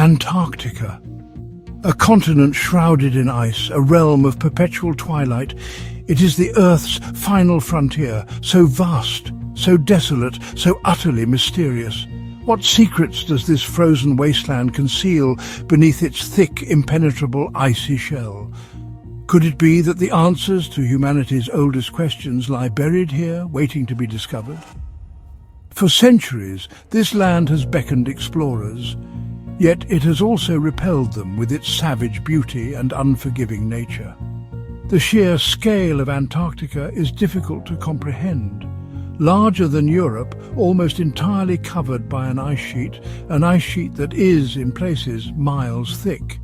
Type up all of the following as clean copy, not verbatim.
Antarctica. A continent shrouded in ice, a realm of perpetual twilight. It is the Earth's final frontier, so vast, so desolate, so utterly mysterious. What secrets does this frozen wasteland conceal beneath its thick, impenetrable, icy shell? Could it be that the answers to humanity's oldest questions lie buried here, waiting to be discovered? For centuries, this land has beckoned explorers, yet it has also repelled them with its savage beauty and unforgiving nature. The sheer scale of Antarctica is difficult to comprehend. Larger than Europe, almost entirely covered by an ice sheet that is, in places, miles thick.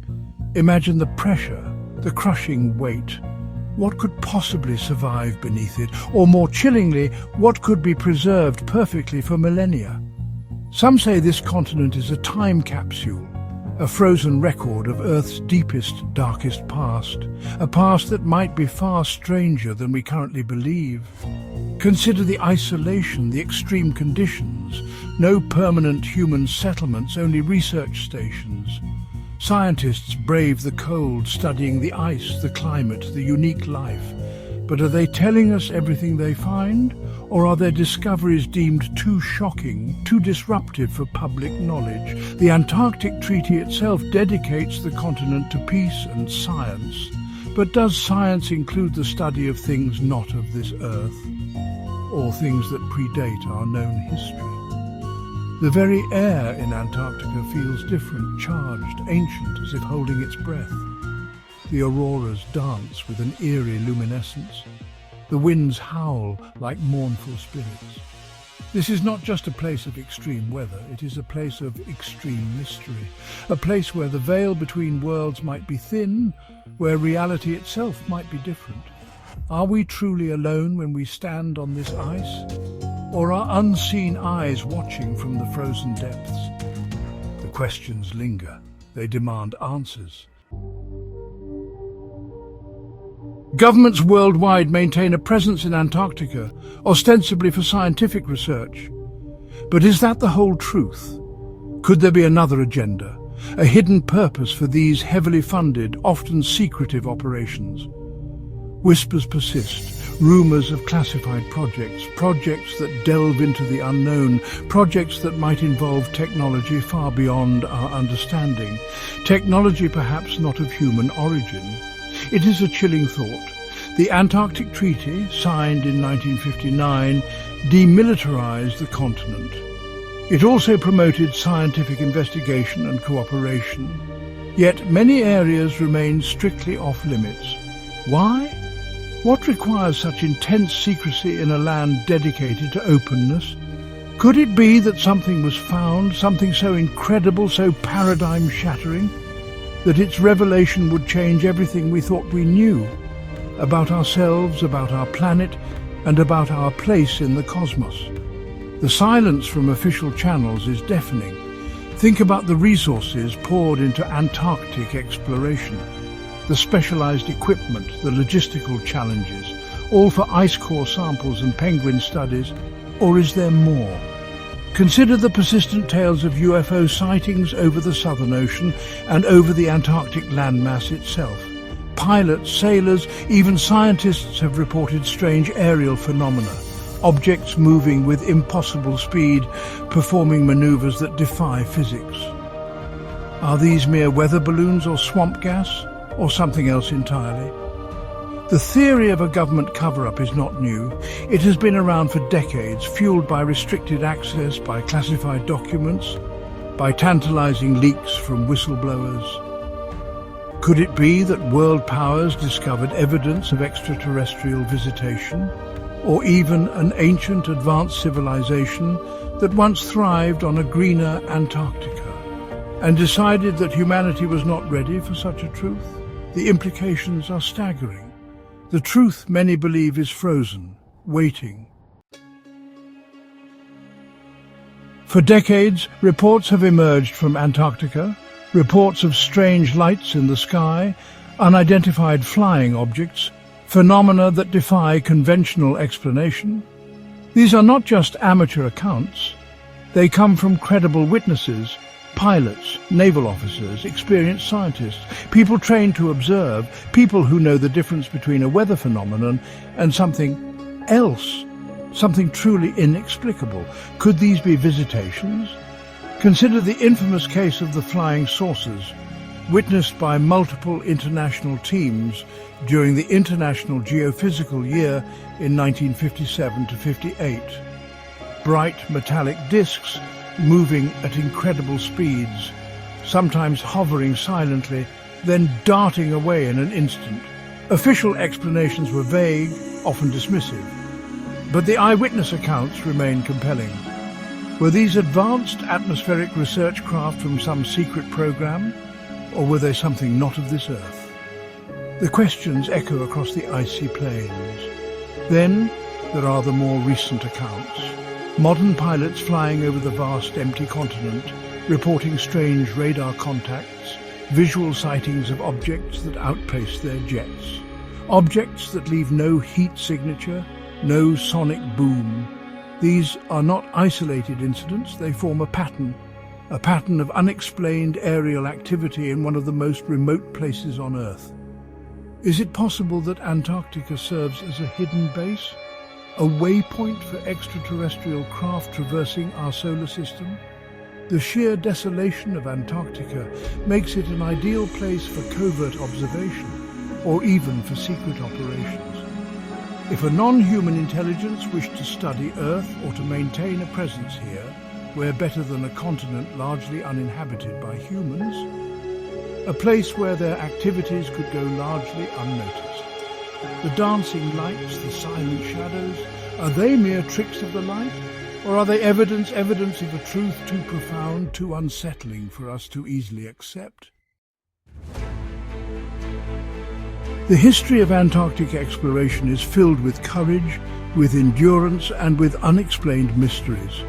Imagine the pressure, the crushing weight. What could possibly survive beneath it? Or more chillingly, what could be preserved perfectly for millennia? Some say this continent is a time capsule, a frozen record of Earth's deepest, darkest past, a past that might be far stranger than we currently believe. Consider the isolation, the extreme conditions. No permanent human settlements, only research stations. Scientists brave the cold, studying the ice, the climate, the unique life. But are they telling us everything they find? Or are their discoveries deemed too shocking, too disruptive for public knowledge? The Antarctic Treaty itself dedicates the continent to peace and science. But does science include the study of things not of this Earth? Or things that predate our known history? The very air in Antarctica feels different, charged, ancient, as if holding its breath. The auroras dance with an eerie luminescence. The winds howl like mournful spirits. This is not just a place of extreme weather, it is a place of extreme mystery. A place where the veil between worlds might be thin, where reality itself might be different. Are we truly alone when we stand on this ice? Or are unseen eyes watching from the frozen depths? The questions linger. They demand answers. Governments worldwide maintain a presence in Antarctica, ostensibly for scientific research. But is that the whole truth? Could there be another agenda, a hidden purpose for these heavily funded, often secretive operations? Whispers persist, rumors of classified projects that delve into the unknown, projects that might involve technology far beyond our understanding, technology perhaps not of human origin. It is a chilling thought. The Antarctic Treaty, signed in 1959, demilitarized the continent. It also promoted scientific investigation and cooperation. Yet many areas remain strictly off-limits. Why? What requires such intense secrecy in a land dedicated to openness? Could it be that something was found, something so incredible, so paradigm-shattering, that its revelation would change everything we thought we knew about ourselves, about our planet, and about our place in the cosmos? The silence from official channels is deafening. Think about the resources poured into Antarctic exploration, the specialized equipment, the logistical challenges, all for ice core samples and penguin studies, or is there more? Consider the persistent tales of UFO sightings over the Southern Ocean and over the Antarctic landmass itself. Pilots, sailors, even scientists have reported strange aerial phenomena, objects moving with impossible speed, performing maneuvers that defy physics. Are these mere weather balloons or swamp gas, or something else entirely? The theory of a government cover-up is not new. It has been around for decades, fueled by restricted access, by classified documents, by tantalizing leaks from whistleblowers. Could it be that world powers discovered evidence of extraterrestrial visitation, or even an ancient advanced civilization that once thrived on a greener Antarctica, and decided that humanity was not ready for such a truth? The implications are staggering. The truth, many believe, is frozen, waiting. For decades, reports have emerged from Antarctica, reports of strange lights in the sky, unidentified flying objects, phenomena that defy conventional explanation. These are not just amateur accounts. They come from credible witnesses, Pilots, naval officers, experienced scientists, people trained to observe, people who know the difference between a weather phenomenon and something else, something truly inexplicable. Could these be visitations? Consider the infamous case of the flying saucers, witnessed by multiple international teams during the International Geophysical Year in 1957 to 58. Bright metallic discs moving at incredible speeds, sometimes hovering silently, then darting away in an instant. Official explanations were vague, often dismissive, but the eyewitness accounts remain compelling. Were these advanced atmospheric research craft from some secret program, or were they something not of this earth? The questions echo across the icy plains. Then there are the more recent accounts. Modern pilots flying over the vast empty continent, reporting strange radar contacts, visual sightings of objects that outpace their jets. Objects that leave no heat signature, no sonic boom. These are not isolated incidents, they form a pattern of unexplained aerial activity in one of the most remote places on Earth. Is it possible that Antarctica serves as a hidden base? A waypoint for extraterrestrial craft traversing our solar system? The sheer desolation of Antarctica makes it an ideal place for covert observation, or even for secret operations. If a non-human intelligence wished to study Earth or to maintain a presence here, where better than a continent largely uninhabited by humans, a place where their activities could go largely unnoticed. The dancing lights, the silent shadows, are they mere tricks of the light? Or are they evidence of a truth too profound, too unsettling for us to easily accept? The history of Antarctic exploration is filled with courage, with endurance, and with unexplained mysteries.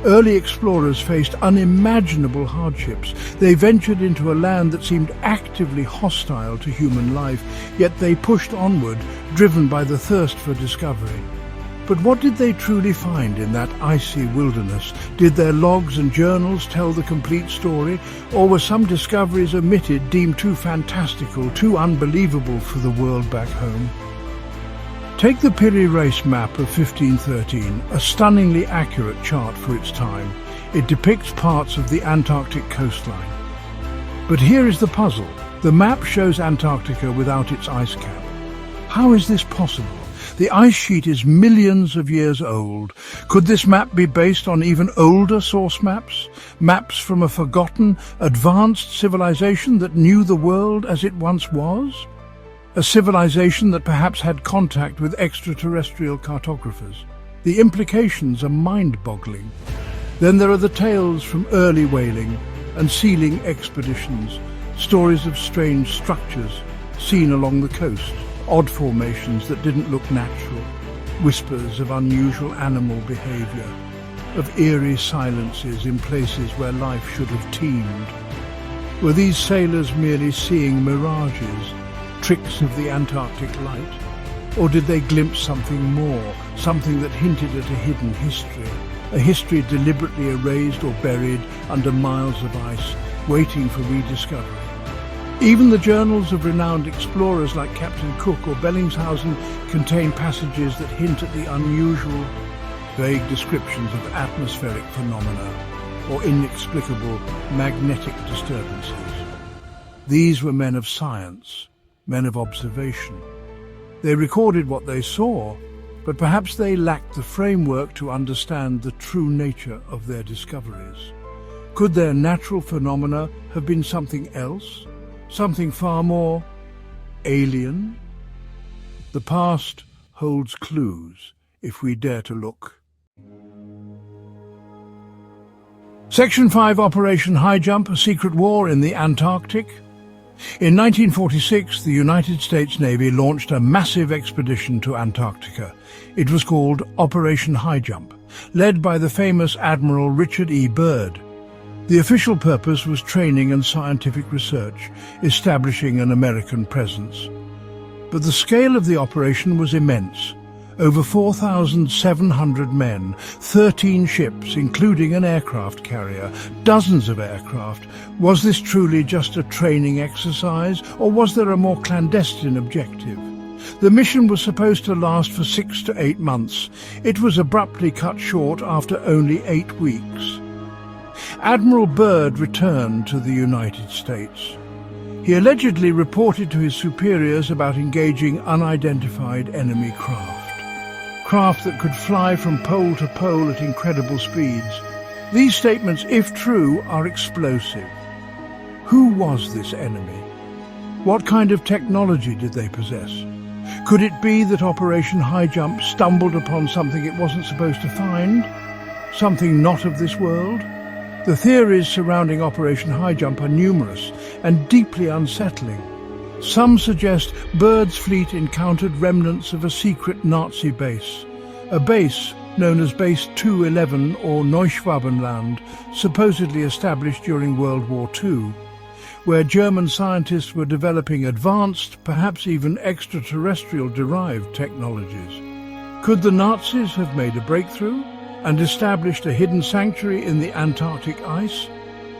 Early explorers faced unimaginable hardships. They ventured into a land that seemed actively hostile to human life, yet they pushed onward, driven by the thirst for discovery. But what did they truly find in that icy wilderness? Did their logs and journals tell the complete story, or were some discoveries omitted, deemed too fantastical, too unbelievable for the world back home? Take the Piri Reis map of 1513, a stunningly accurate chart for its time. It depicts parts of the Antarctic coastline. But here is the puzzle. The map shows Antarctica without its ice cap. How is this possible? The ice sheet is millions of years old. Could this map be based on even older source maps? Maps from a forgotten, advanced civilization that knew the world as it once was? A civilization that perhaps had contact with extraterrestrial cartographers. The implications are mind-boggling. Then there are the tales from early whaling and sealing expeditions, stories of strange structures seen along the coast, odd formations that didn't look natural, whispers of unusual animal behavior, of eerie silences in places where life should have teemed. Were these sailors merely seeing mirages, tricks of the Antarctic light? Or did they glimpse something more, something that hinted at a hidden history, a history deliberately erased or buried under miles of ice, waiting for rediscovery? Even the journals of renowned explorers like Captain Cook or Bellingshausen contain passages that hint at the unusual, vague descriptions of atmospheric phenomena or inexplicable magnetic disturbances. These were men of science, men of observation. They recorded what they saw, but perhaps they lacked the framework to understand the true nature of their discoveries. Could their natural phenomena have been something else? Something far more alien? The past holds clues if we dare to look. Section 5, Operation High Jump, a secret war in the Antarctic. In 1946, the United States Navy launched a massive expedition to Antarctica. It was called Operation High Jump, led by the famous Admiral Richard E. Byrd. The official purpose was training and scientific research, establishing an American presence. But the scale of the operation was immense. Over 4,700 men, 13 ships, including an aircraft carrier, dozens of aircraft. Was this truly just a training exercise, or was there a more clandestine objective? The mission was supposed to last for 6 to 8 months. It was abruptly cut short after only 8 weeks. Admiral Byrd returned to the United States. He allegedly reported to his superiors about engaging unidentified enemy craft that could fly from pole to pole at incredible speeds. These statements, if true, are explosive. Who was this enemy? What kind of technology did they possess? Could it be that Operation High Jump stumbled upon something it wasn't supposed to find? Something not of this world? The theories surrounding Operation High Jump are numerous and deeply unsettling. Some suggest Byrd's fleet encountered remnants of a secret Nazi base, a base known as Base 211 or Neuschwabenland, supposedly established during World War II, where German scientists were developing advanced, perhaps even extraterrestrial-derived technologies. Could the Nazis have made a breakthrough and established a hidden sanctuary in the Antarctic ice?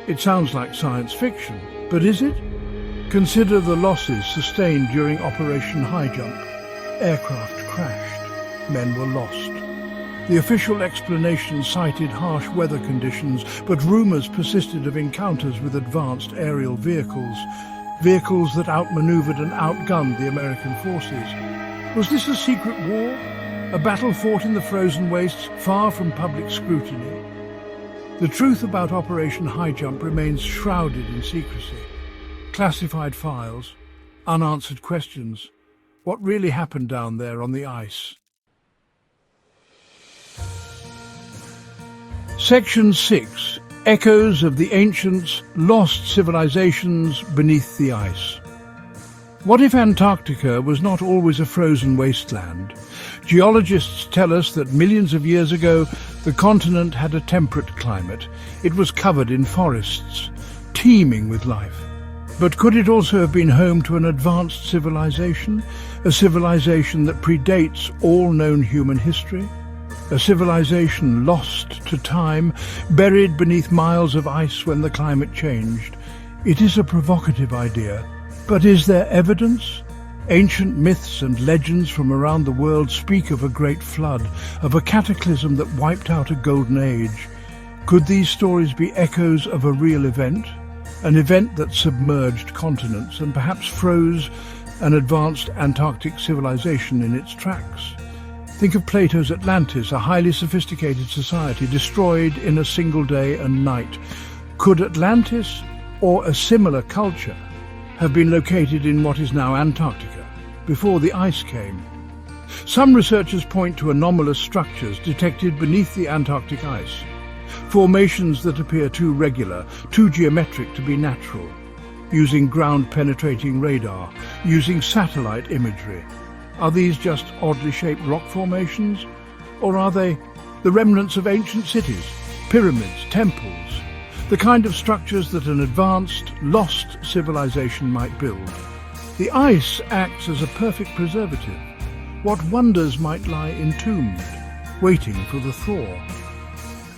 It sounds like science fiction, but is it? Consider the losses sustained during Operation High Jump. Aircraft crashed. Men were lost. The official explanation cited harsh weather conditions, but rumors persisted of encounters with advanced aerial vehicles that outmaneuvered and outgunned the American forces. Was this a secret war? A battle fought in the frozen wastes, far from public scrutiny? The truth about Operation High Jump remains shrouded in secrecy. Classified files, unanswered questions. What really happened down there on the ice? Section 6. Echoes of the Ancients, Lost Civilizations Beneath the Ice. What if Antarctica was not always a frozen wasteland? Geologists tell us that millions of years ago, the continent had a temperate climate. It was covered in forests, teeming with life. But could it also have been home to an advanced civilization? A civilization that predates all known human history? A civilization lost to time, buried beneath miles of ice when the climate changed. It is a provocative idea, but is there evidence? Ancient myths and legends from around the world speak of a great flood, of a cataclysm that wiped out a golden age. Could these stories be echoes of a real event? An event that submerged continents and perhaps froze an advanced Antarctic civilization in its tracks? Think of Plato's Atlantis, a highly sophisticated society destroyed in a single day and night. Could Atlantis, or a similar culture, have been located in what is now Antarctica, before the ice came? Some researchers point to anomalous structures detected beneath the Antarctic ice, formations that appear too regular, too geometric to be natural, using ground-penetrating radar, using satellite imagery. Are these just oddly shaped rock formations? Or are they the remnants of ancient cities, pyramids, temples, the kind of structures that an advanced, lost civilization might build? The ice acts as a perfect preservative. What wonders might lie entombed, waiting for the thaw,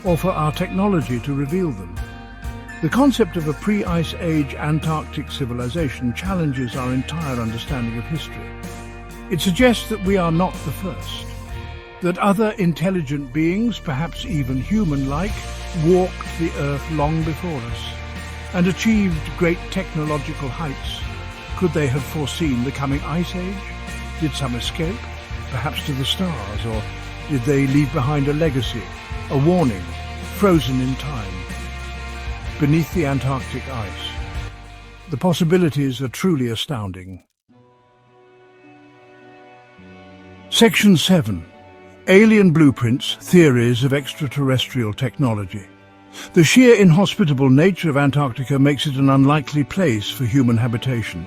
or for our technology to reveal them? The concept of a pre-ice age Antarctic civilization challenges our entire understanding of history. It suggests that we are not the first, that other intelligent beings, perhaps even human-like, walked the Earth long before us and achieved great technological heights. Could they have foreseen the coming ice age? Did some escape, perhaps to the stars, or did they leave behind a legacy, a warning, frozen in time? Beneath the Antarctic ice, the possibilities are truly astounding. Section 7. Alien Blueprints, Theories of Extraterrestrial Technology. The sheer inhospitable nature of Antarctica makes it an unlikely place for human habitation.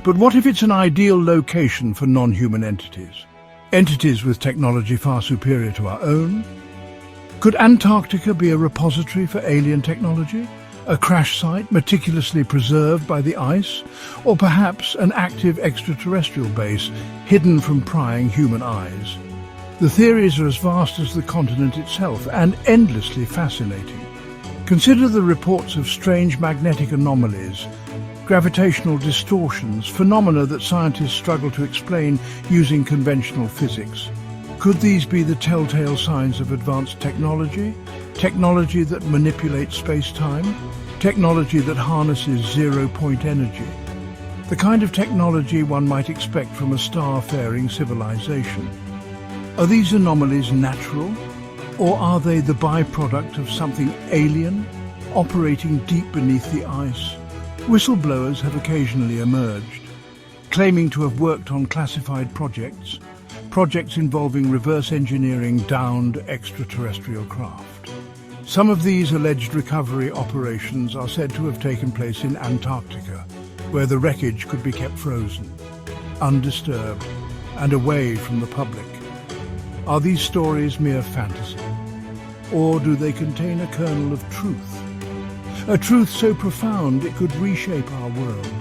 But what if it's an ideal location for non-human entities? Entities with technology far superior to our own? Could Antarctica be a repository for alien technology? A crash site meticulously preserved by the ice? Or perhaps an active extraterrestrial base hidden from prying human eyes? The theories are as vast as the continent itself and endlessly fascinating. Consider the reports of strange magnetic anomalies, gravitational distortions, phenomena that scientists struggle to explain using conventional physics. Could these be the telltale signs of advanced technology? Technology that manipulates space-time? Technology that harnesses zero-point energy? The kind of technology one might expect from a star-faring civilization. Are these anomalies natural, or are they the byproduct of something alien, operating deep beneath the ice? Whistleblowers have occasionally emerged, claiming to have worked on classified projects involving reverse engineering downed extraterrestrial craft. Some of these alleged recovery operations are said to have taken place in Antarctica, where the wreckage could be kept frozen, undisturbed, and away from the public. Are these stories mere fantasy, or do they contain a kernel of truth? A truth so profound it could reshape our world,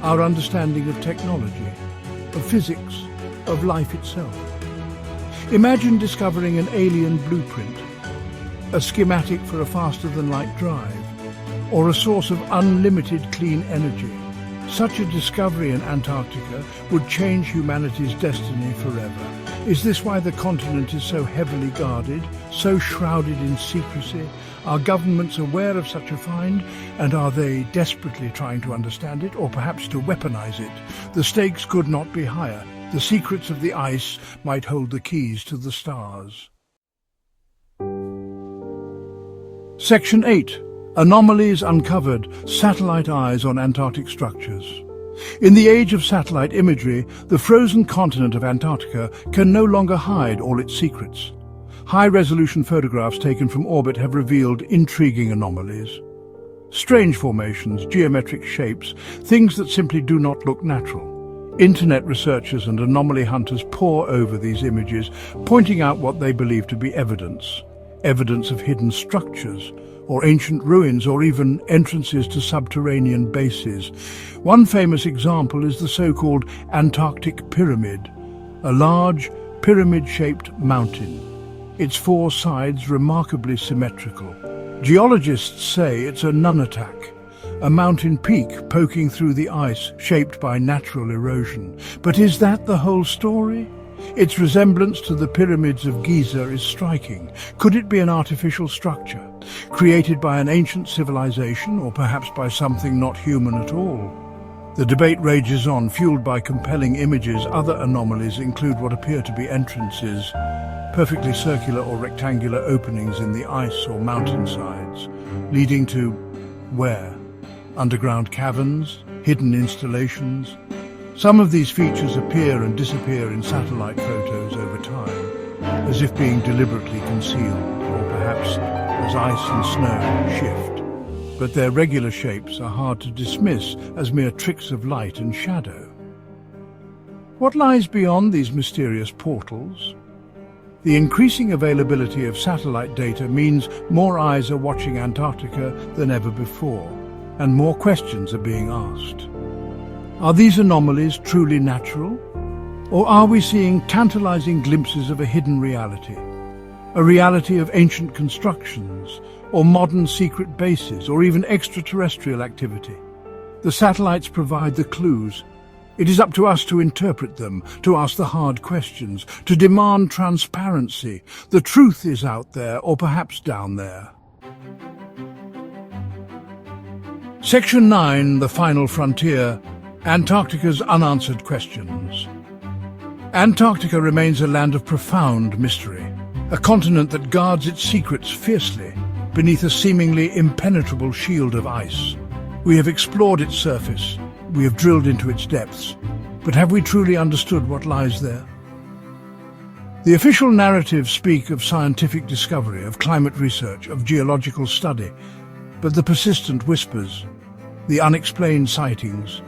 our understanding of technology, of physics, of life itself. Imagine discovering an alien blueprint, a schematic for a faster-than-light drive, or a source of unlimited clean energy. Such a discovery in Antarctica would change humanity's destiny forever. Is this why the continent is so heavily guarded, so shrouded in secrecy? Are governments aware of such a find, and are they desperately trying to understand it, or perhaps to weaponize it? The stakes could not be higher. The secrets of the ice might hold the keys to the stars. Section 8. Anomalies uncovered, satellite eyes on Antarctic structures. In the age of satellite imagery, the frozen continent of Antarctica can no longer hide all its secrets. High-resolution photographs taken from orbit have revealed intriguing anomalies. Strange formations, geometric shapes, things that simply do not look natural. Internet researchers and anomaly hunters pore over these images, pointing out what they believe to be evidence of hidden structures, or ancient ruins, or even entrances to subterranean bases. One famous example is the so-called Antarctic Pyramid, a large, pyramid-shaped mountain, its four sides remarkably symmetrical. Geologists say it's a nunatak, a mountain peak poking through the ice shaped by natural erosion. But is that the whole story? Its resemblance to the pyramids of Giza is striking. Could it be an artificial structure, created by an ancient civilization, or perhaps by something not human at all? The debate rages on, fueled by compelling images. Other anomalies include what appear to be entrances, perfectly circular or rectangular openings in the ice or mountainsides, leading to where? Underground caverns, hidden installations. Some of these features appear and disappear in satellite photos over time, as if being deliberately concealed, or perhaps as ice and snow shift. But their regular shapes are hard to dismiss as mere tricks of light and shadow. What lies beyond these mysterious portals? The increasing availability of satellite data means more eyes are watching Antarctica than ever before, and more questions are being asked. Are these anomalies truly natural? Or are we seeing tantalizing glimpses of a hidden reality? A reality of ancient constructions, or modern secret bases, or even extraterrestrial activity? The satellites provide the clues. It is up to us to interpret them, to ask the hard questions, to demand transparency. The truth is out there, or perhaps down there. Section 9, The Final Frontier, Antarctica's Unanswered Questions. Antarctica remains a land of profound mystery, a continent that guards its secrets fiercely beneath a seemingly impenetrable shield of ice. We have explored its surface, we have drilled into its depths, but have we truly understood what lies there? The official narratives speak of scientific discovery, of climate research, of geological study, but the persistent whispers, the unexplained sightings,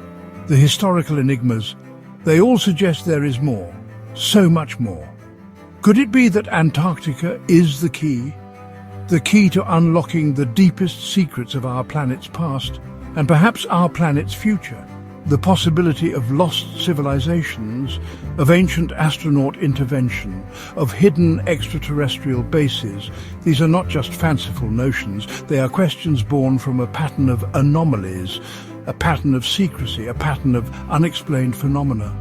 the historical enigmas, they all suggest there is more, so much more. Could it be that Antarctica is the key to unlocking the deepest secrets of our planet's past, and perhaps our planet's future? The possibility of lost civilizations, of ancient astronaut intervention, of hidden extraterrestrial bases, these are not just fanciful notions, they are questions born from a pattern of anomalies, a pattern of secrecy, a pattern of unexplained phenomena,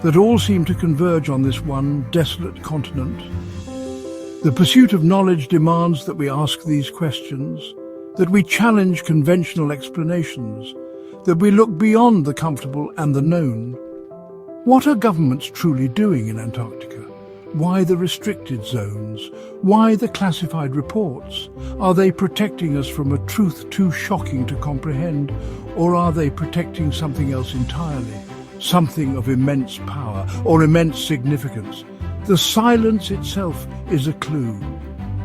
that all seem to converge on this one desolate continent. The pursuit of knowledge demands that we ask these questions, that we challenge conventional explanations, that we look beyond the comfortable and the known. What are governments truly doing in Antarctica? Why the restricted zones? Why the classified reports? Are they protecting us from a truth too shocking to comprehend, or are they protecting something else entirely? Something of immense power or immense significance? The silence itself is a clue.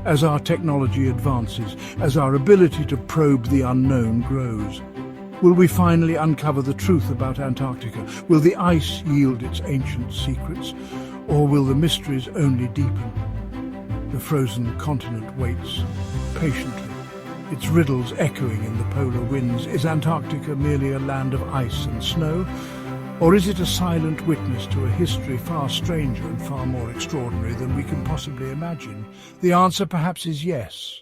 As our technology advances, as our ability to probe the unknown grows, will we finally uncover the truth about Antarctica? Will the ice yield its ancient secrets, or will the mysteries only deepen? The frozen continent waits patiently, its riddles echoing in the polar winds. Is Antarctica merely a land of ice and snow? Or is it a silent witness to a history far stranger and far more extraordinary than we can possibly imagine? The answer perhaps is yes.